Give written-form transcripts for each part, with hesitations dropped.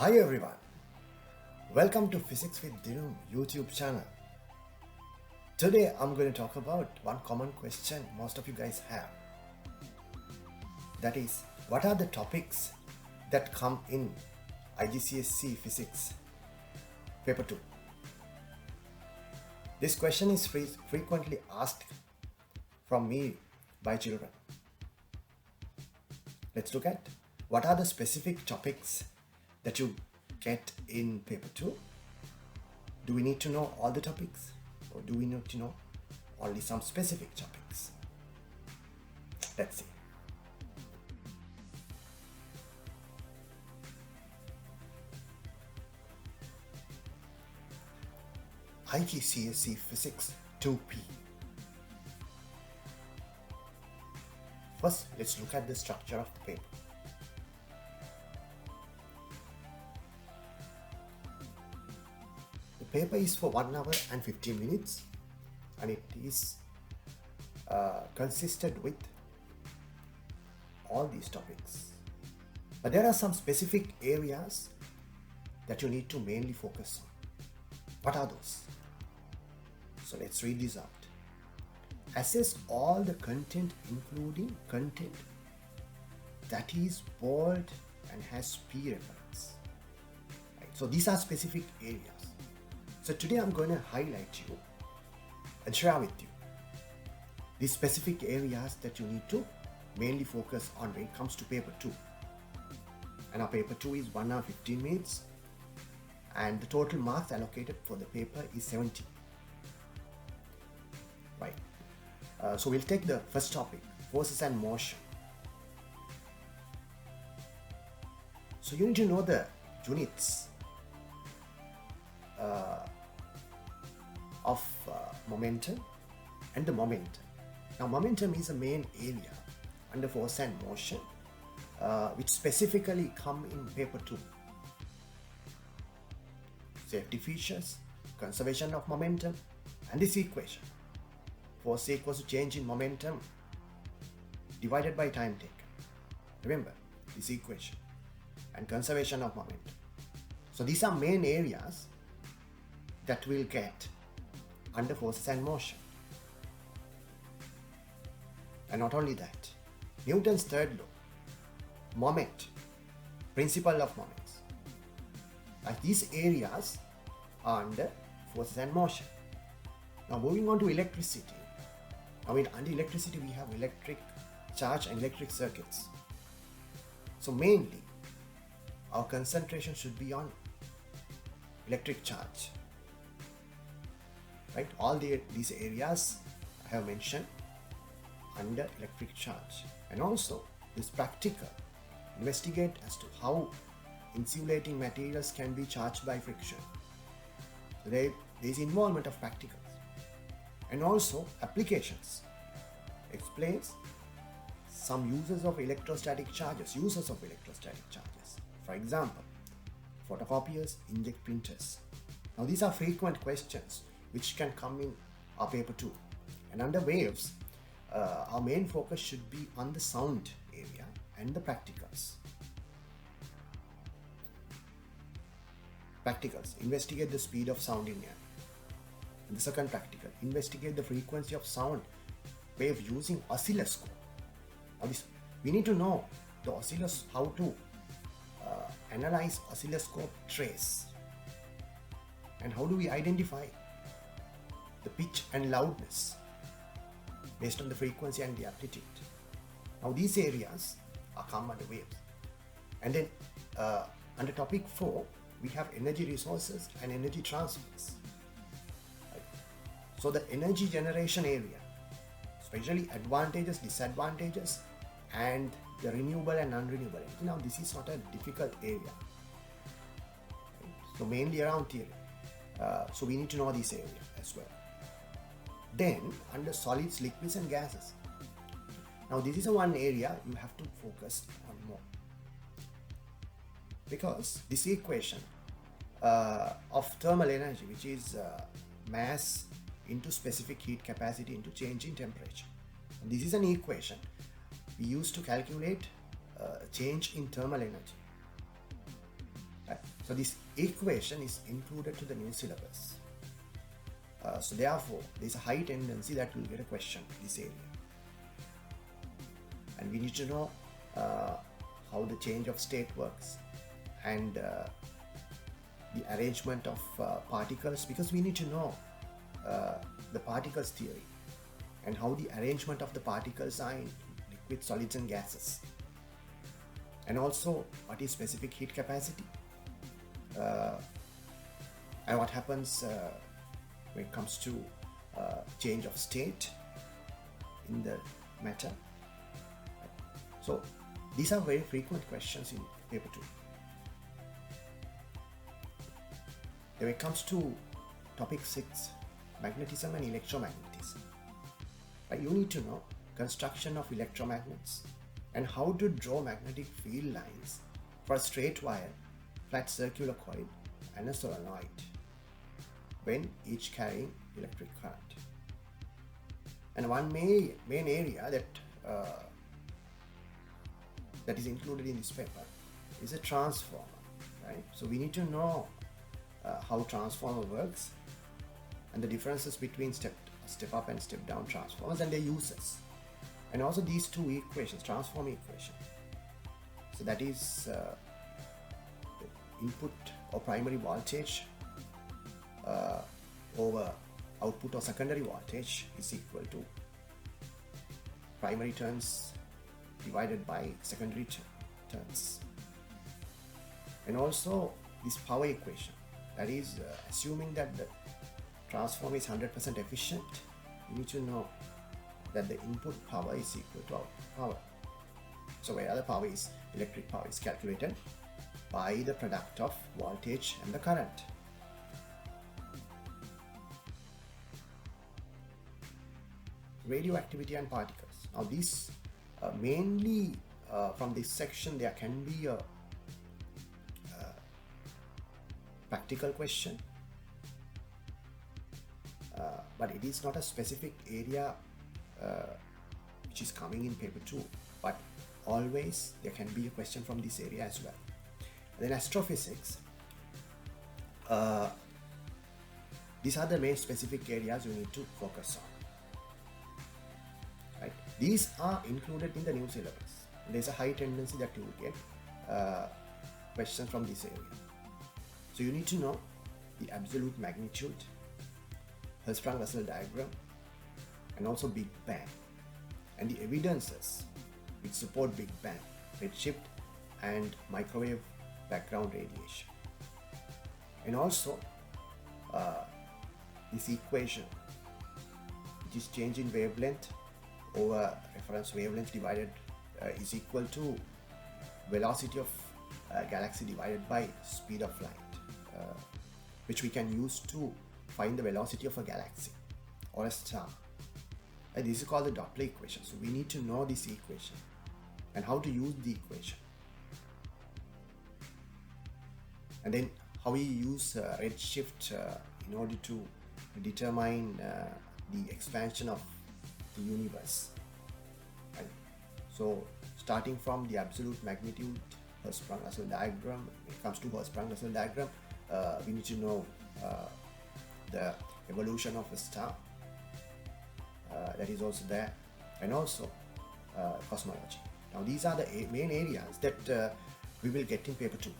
Hi everyone, welcome to Physics with Dinum YouTube channel. Today I'm going to talk about one common question most of you guys have. That is, what are the topics that come in IGCSE Physics Paper 2? This question is frequently asked from me by children. Let's look at what are the specific topics that you get in paper 2. Do we need to know all the topics, or do we need to know only some specific topics? Let's see. IGCSE Physics 2P. First, let's look at the structure of the paper. The paper is for 1 hour and 15 minutes and it is consisted with all these topics. But there are some specific areas that you need to mainly focus on. What are those? So let's read this out. Assess all the content, including content that is bold and has P reference. Right? So these are specific areas. So today I'm going to highlight you and share with you these specific areas that you need to mainly focus on when it comes to paper 2. And our paper 2 is 1 hour 15 minutes and the total marks allocated for the paper is 70. Right. So we'll take the first topic, forces and motion. So you need to know the units of momentum and the momentum. Now momentum is a main area under force and motion which specifically come in paper 2. Safety features, conservation of momentum, and this equation. Force equals to change in momentum divided by time taken. Remember this equation, and conservation of momentum. So these are main areas that we'll get under forces and motion. And not only that, Newton's third law, moment, principle of moments. Like these areas are under forces and motion. Now moving on to electricity. Now under electricity we have electric charge and electric circuits. So mainly our concentration should be on electric charge. Right? All these areas I have mentioned under electric charge. And also this practical, investigate as to how insulating materials can be charged by friction. So there is involvement of practicals. And also applications, explains some uses of electrostatic charges. For example, photocopiers, inkjet printers. Now these are frequent questions which can come in our paper 2. And under waves, our main focus should be on the sound area and the practicals. Practicals, investigate the speed of sound in air. And the second practical, investigate the frequency of sound wave using oscilloscope. Now we need to know the how to analyze oscilloscope trace, and how do we identify the pitch and loudness based on the frequency and the amplitude. Now these areas are come under waves. And then under topic 4 we have energy resources and energy transfers. Right. So the energy generation area, especially advantages, disadvantages, and the renewable and non-renewable energy. Now this is not a difficult area. Right. So mainly around theory. So we need to know this area as well. Then under solids, liquids and gases. Now this is one area you have to focus on more, because this equation of thermal energy, which is mass into specific heat capacity into change in temperature. And this is an equation we use to calculate change in thermal energy. So this equation is included to the new syllabus. So therefore, there's a high tendency that we'll get a question in this area. And we need to know how the change of state works and the arrangement of particles, because we need to know the particles theory and how the arrangement of the particles are in liquid, solids and gases, and also what is specific heat capacity and what happens when it comes to change of state in the matter. So these are very frequent questions in paper 2. When it comes to topic 6, magnetism and electromagnetism, you need to know construction of electromagnets and how to draw magnetic field lines for a straight wire, flat circular coil and a solenoid, when each carrying electric current. And one main area that is included in this paper is a transformer, right? So we need to know how transformer works and the differences between step up and step down transformers and their uses, and also these two equations, transformer equation. So that is the input or primary voltage over output or secondary voltage is equal to primary turns divided by secondary turns. And also this power equation, that is assuming that the transformer is 100% efficient, you need to know that the input power is equal to output power. So where the power is, electric power is calculated by the product of voltage and the current. Radioactivity and particles. Now these mainly from this section there can be a practical question, but it is not a specific area which is coming in paper 2, but always there can be a question from this area as well. And then astrophysics, these are the main specific areas you need to focus on, right? These are included in the new syllabus. There's a high tendency that you will get questions from this area. So you need to know the absolute magnitude, Hertzsprung-Russell diagram, and also Big Bang, and the evidences which support Big Bang, redshift and microwave background radiation. And also this equation, which is change in wavelength over reference wavelength divided is equal to velocity of galaxy divided by speed of light, which we can use to find the velocity of a galaxy or a star. And this is called the Doppler equation. So we need to know this equation and how to use the equation, and then how we use redshift in order to determine the expansion of the universe. Right? So starting from the absolute magnitude, Hertzsprung-Russell diagram, when it comes to Hertzsprung-Russell diagram, we need to know the evolution of a star, that is also there, and also cosmology. Now these are the main areas that we will get in paper 2.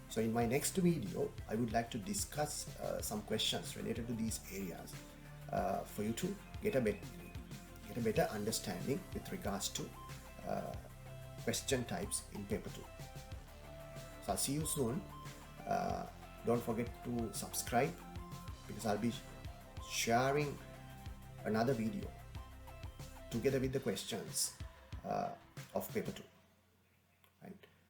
So in my next video, I would like to discuss some questions related to these areas for you to get a better understanding with regards to question types in paper 2. So I'll see you soon. Don't forget to subscribe, because I'll be sharing another video together with the questions of paper 2.